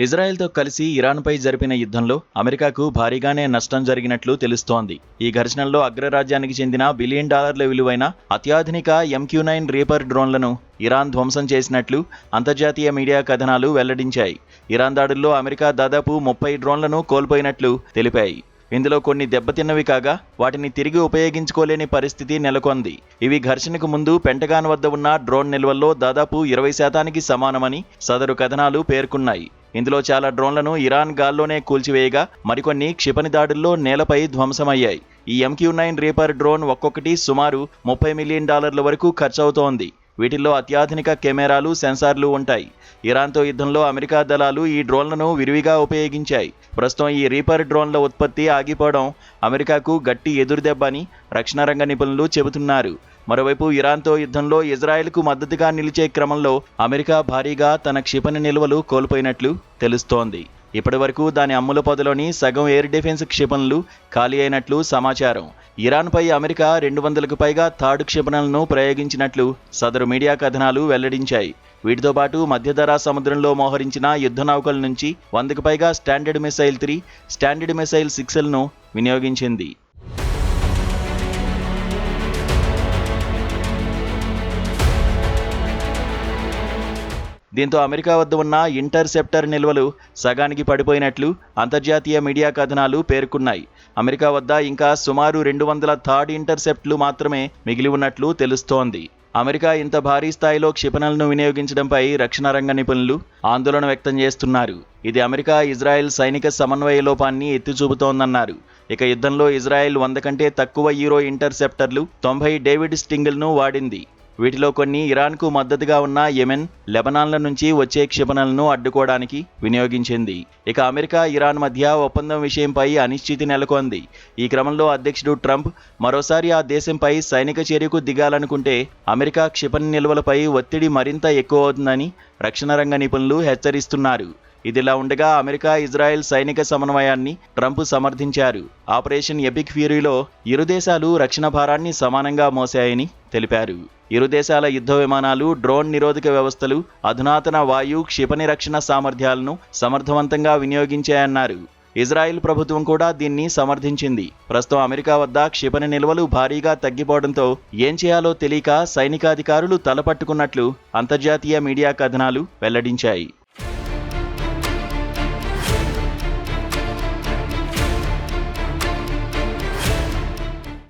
ఇజ్రాయెల్తో కలిసి ఇరాన్పై జరిపిన యుద్ధంలో అమెరికాకు భారీగానే నష్టం జరిగినట్లు తెలుస్తోంది. ఈ ఘర్షణల్లో అగ్రరాజ్యానికి చెందిన $1 బిలియన్ విలువైన అత్యాధునిక MQ-9 రీపర్ డ్రోన్లను ఇరాన్ ధ్వంసం చేసినట్లు అంతర్జాతీయ మీడియా కథనాలు వెల్లడించాయి. ఇరాన్ దాడుల్లో అమెరికా దాదాపు 30 డ్రోన్లను కోల్పోయినట్లు తెలిపాయి. ఇందులో కొన్ని దెబ్బతిన్నవి కాగా వాటిని తిరిగి ఉపయోగించుకోలేని పరిస్థితి నెలకొంది. ఇవి ఘర్షణకు ముందు పెంటగాన్ వద్ద ఉన్న డ్రోన్ నిల్వల్లో దాదాపు 20% సమానమని సదరు కథనాలు పేర్కొన్నాయి. ఇందులో చాలా డ్రోన్లను ఇరాన్ గాల్లోనే కూల్చివేయగా మరికొన్ని క్షిపణి దాడుల్లో నేలపై ధ్వంసమయ్యాయి. ఈ MQ-9 రీపర్ డ్రోన్ ఒక్కొక్కటి సుమారు $30 మిలియన్ వరకు ఖర్చవుతోంది. వీటిల్లో అత్యాధునిక కెమెరాలు, సెన్సార్లు ఉంటాయి. ఇరాన్తో యుద్ధంలో అమెరికా దళాలు ఈ డ్రోన్లను విరివిగా ఉపయోగించాయి. ప్రస్తుతం ఈ రీపర్ డ్రోన్ల ఉత్పత్తి ఆగిపోవడం అమెరికాకు గట్టి ఎదురుదెబ్బ అని రక్షణ రంగ నిపుణులు చెబుతున్నారు. మరోవైపు ఇరాన్తో యుద్ధంలో ఇజ్రాయెల్కు మద్దతుగా నిలిచే క్రమంలో అమెరికా భారీగా తన క్షిపణి నిల్వలు కోల్పోయినట్లు తెలుస్తోంది. ఇప్పటివరకు దాని అమ్ముల పొదలోని సగం ఎయిర్ డిఫెన్స్ క్షిపణులు ఖాళీ అయినట్లు సమాచారం. ఇరాన్పై అమెరికా 200కు పైగా థాడ్ క్షిపణులను ప్రయోగించినట్లు సదరు మీడియా కథనాలు వెల్లడించాయి. వీటితో పాటు మధ్యధరా సముద్రంలో మోహరించిన యుద్ధ నౌకల నుంచి 100కు పైగా స్టాండర్డ్ మిసైల్ 3, స్టాండర్డ్ మిసైల్ 6లను వినియోగించింది. దీంతో అమెరికా వద్ద ఉన్న ఇంటర్సెప్టర్ నిల్వలు సగానికి పడిపోయినట్లు అంతర్జాతీయ మీడియా కథనాలు పేర్కొన్నాయి. అమెరికా వద్ద ఇంకా సుమారు 200 థాడ్ ఇంటర్సెప్ట్లు మాత్రమే మిగిలి ఉన్నట్లు తెలుస్తోంది. అమెరికా ఇంత భారీ స్థాయిలో క్షిపణులను వినియోగించడంపై రక్షణ రంగ నిపుణులు ఆందోళన వ్యక్తం చేస్తున్నారు. ఇది అమెరికా ఇజ్రాయెల్ సైనిక సమన్వయ లోపాన్ని ఎత్తిచూపుతోందన్నారు. ఇక యుద్ధంలో ఇజ్రాయెల్ 100 కంటే తక్కువ యూరో ఇంటర్సెప్టర్లు, 90 డేవిడ్ స్టింగిల్ను వాడింది. వీటిలో కొన్ని ఇరాన్కు మద్దతుగా ఉన్న యెమెన్, లెబనాన్ల నుంచి వచ్చే క్షిపణులను అడ్డుకోవడానికి వినియోగించింది. ఇక అమెరికా, ఇరాన్ మధ్య ఒప్పందం విషయంపై అనిశ్చితి నెలకొంది. ఈ క్రమంలో అధ్యక్షుడు ట్రంప్ మరోసారి ఆ దేశంపై సైనిక చర్యకు దిగాలనుకుంటే అమెరికా క్షిపణి నిల్వలపై ఒత్తిడి మరింత ఎక్కువ అవుతుందని రక్షణ రంగ నిపుణులు హెచ్చరిస్తున్నారు. ఇదిలా ఉండగా అమెరికా ఇజ్రాయెల్ సైనిక సమన్వయాన్ని ట్రంప్ సమర్థించారు. ఆపరేషన్ ఎపిక్ ఫ్యూరీలో ఇరు దేశాలు రక్షణ భారాన్ని సమానంగా మోసాయని తెలిపారు. ఇరు దేశాల యుద్ధ విమానాలు, డ్రోన్ నిరోధక వ్యవస్థలు, అధునాతన వాయు, క్షిపణి రక్షణ సామర్థ్యాలను సమర్థవంతంగా వినియోగించాయన్నారు. ఇజ్రాయెల్ ప్రభుత్వం కూడా దీన్ని సమర్థించింది. ప్రస్తుతం అమెరికా వద్ద క్షిపణి నిల్వలు భారీగా తగ్గిపోవడంతో ఏం చేయాలో తెలియక సైనికాధికారులు తలపట్టుకున్నట్లు అంతర్జాతీయ మీడియా కథనాలు వెల్లడించాయి.